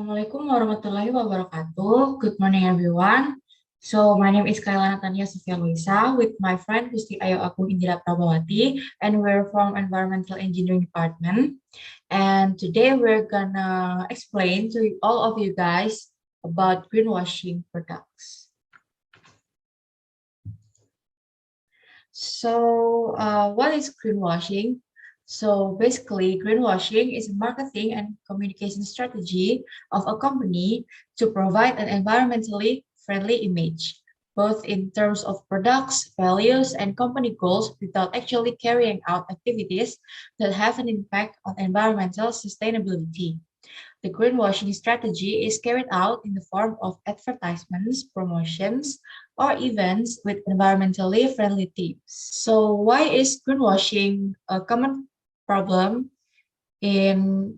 Assalamualaikum warahmatullahi wabarakatuh. Good morning, everyone. So, my name is Kayla Natania Sophialouisa with my friend Gusti Agung Indira Prabawati, and we're from Environmental Engineering Department. And today we're gonna explain to all of you guys about greenwashing products. So, what is greenwashing? So basically, greenwashing is a marketing and communication strategy of a company to provide an environmentally friendly image, both in terms of products, values, and company goals without actually carrying out activities that have an impact on environmental sustainability. The greenwashing strategy is carried out in the form of advertisements, promotions, or events with environmentally friendly themes. So why is greenwashing a common problem in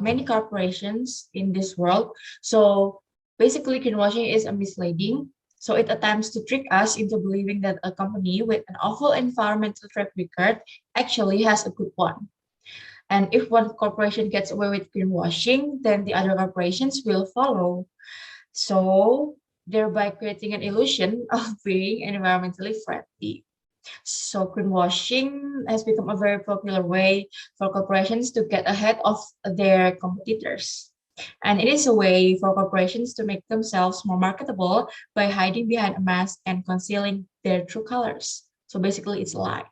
many corporations in this world? So basically, greenwashing is a misleading. So it attempts to trick us into believing that a company with an awful environmental track record actually has a good one. And if one corporation gets away with greenwashing, then the other corporations will follow. So thereby creating an illusion of being environmentally friendly. So greenwashing has become a very popular way for corporations to get ahead of their competitors. And it is a way for corporations to make themselves more marketable by hiding behind a mask and concealing their true colors. So basically, it's a lie.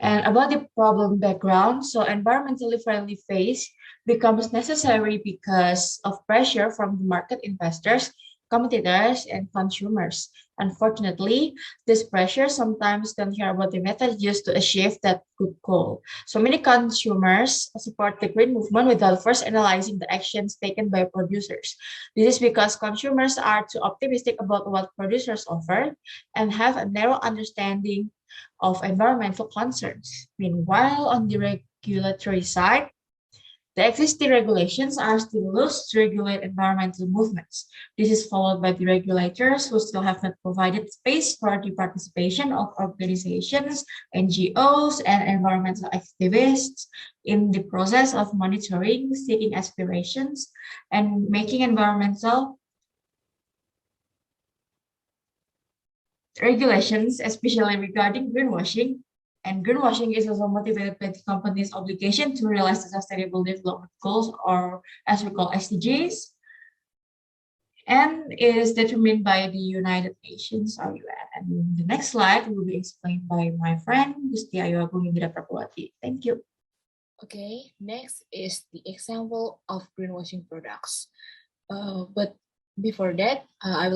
And about the problem background, so environmentally friendly phase becomes necessary because of pressure from the market investors, competitors, and consumers. Unfortunately, this pressure sometimes don't hear about the methods used to achieve that good goal. So many consumers support the green movement without first analyzing the actions taken by producers. This is because consumers are too optimistic about what producers offer and have a narrow understanding of environmental concerns. Meanwhile, on the regulatory side, the existing regulations are still loose to regulate environmental movements. This is followed by the regulators who still have not provided space for the participation of organizations, NGOs, and environmental activists in the process of monitoring, seeking aspirations, and making environmental regulations, especially regarding greenwashing. And greenwashing is also motivated by the company's obligation to realize the Sustainable Development Goals, or as we call SDGs, and is determined by the United Nations or UN. And the next slide will be explained by my friend Gusti Agung Indira Prabawati. Thank you. Okay, next is the example of greenwashing products. But before that, I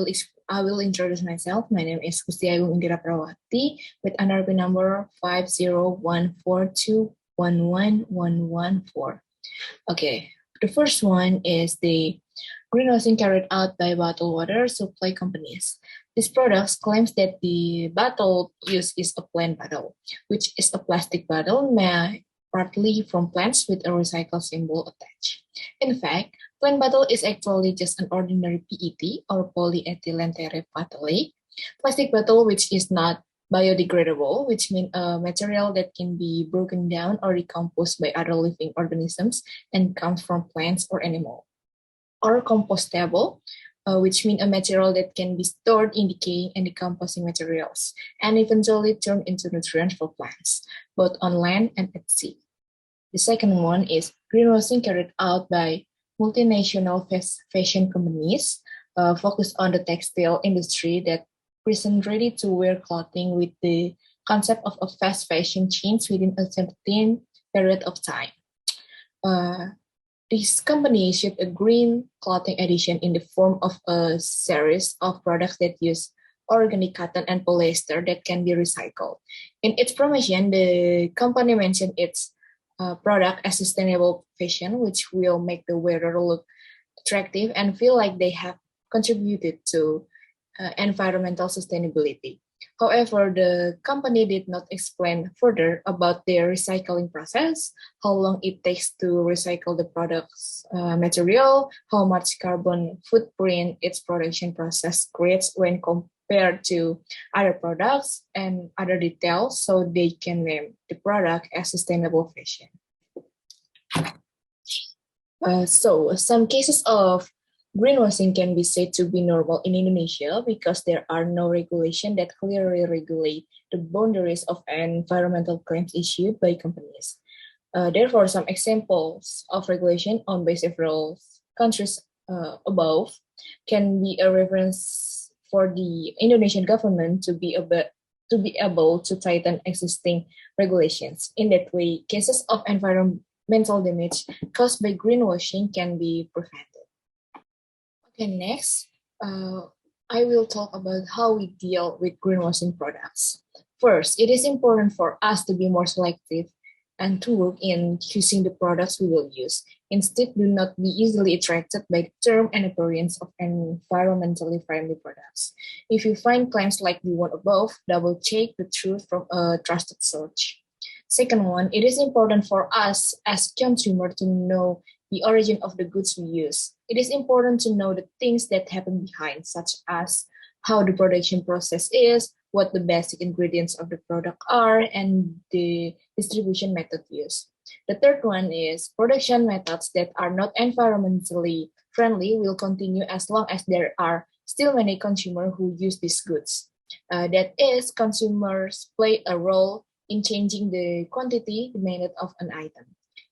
will introduce myself. My name is Gusti Agung Indira Prabawati with NRP number 50142111114. Okay, the first one is the greenwashing carried out by bottled water supply companies. This product claims that the bottle used is a plant bottle, which is a plastic bottle made partly from plants with a recycle symbol attached. In fact, plant bottle is actually just an ordinary PET or polyethylene terephthalate plastic bottle which is not biodegradable, which means a material that can be broken down or decomposed by other living organisms and comes from plants or animals. Or compostable, which means a material that can be stored in decaying and decomposing materials and eventually turned into nutrients for plants, both on land and at sea. The second one is greenwashing carried out by multinational fashion companies focused on the textile industry that present ready-to-wear clothing with the concept of a fast fashion change within a certain period of time. This company issued a green clothing edition in the form of a series of products that use organic cotton and polyester that can be recycled. In its promotion, the company mentioned its product as sustainable fashion, which will make the wearer look attractive and feel like they have contributed to environmental sustainability. However, the company did not explain further about their recycling process, how long it takes to recycle the product's material, how much carbon footprint its production process creates when compared to other products, and other details so they can name the product as sustainable fashion. So some cases of greenwashing can be said to be normal in Indonesia because there are no regulation that clearly regulate the boundaries of environmental claims issued by companies. Therefore, some examples of regulation on by several countries above can be a reference for the Indonesian government to be able to tighten existing regulations. In that way, cases of environmental damage caused by greenwashing can be prevented. Okay, next, I will talk about how we deal with greenwashing products. First, it is important for us to be more selective and to work in choosing the products we will use. Instead, do not be easily attracted by the term and appearance of environmentally friendly products. If you find claims like the one above, double check the truth from a trusted source. Second one, it is important for us as consumers to know the origin of the goods we use. It is important to know the things that happen behind, such as how the production process is, what the basic ingredients of the product are, and the distribution method used. The third one is production methods that are not environmentally friendly will continue as long as there are still many consumers who use these goods. That is, consumers play a role in changing the quantity demanded of an item.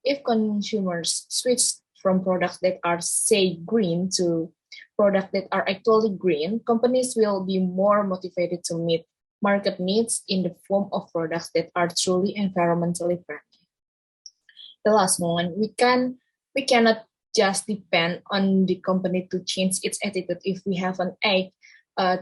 If consumers switch from products that are, say, green to products that are actually green, companies will be more motivated to meet market needs in the form of products that are truly environmentally friendly. The last one, we cannot just depend on the company to change its attitude if we have an act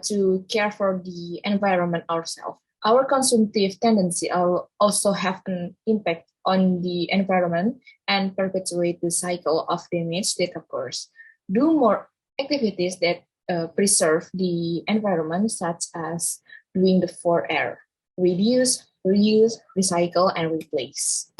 to care for the environment ourselves. Our consumptive tendency also have an impact on the environment and perpetuate the cycle of damage that occurs. Do more activities that preserve the environment, such as doing the 4R: reduce, reuse, recycle, and replace.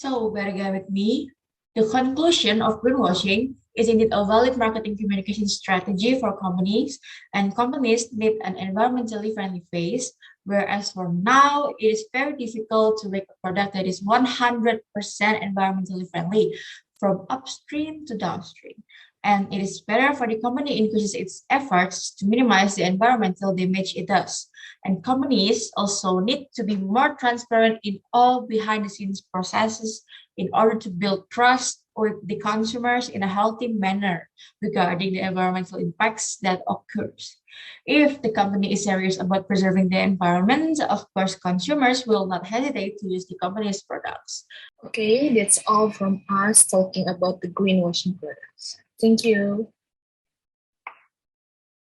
So, better get with me. The conclusion of greenwashing is indeed a valid marketing communication strategy for companies, and companies need an environmentally friendly face. Whereas for now, it is very difficult to make a product that is 100% environmentally friendly from upstream to downstream. And it is better for the company increases its efforts to minimize the environmental damage it does. And companies also need to be more transparent in all behind the scenes processes in order to build trust with the consumers in a healthy manner regarding the environmental impacts that occurs. If the company is serious about preserving the environment, of course, consumers will not hesitate to use the company's products. Okay, that's all from us talking about the greenwashing products. Thank you.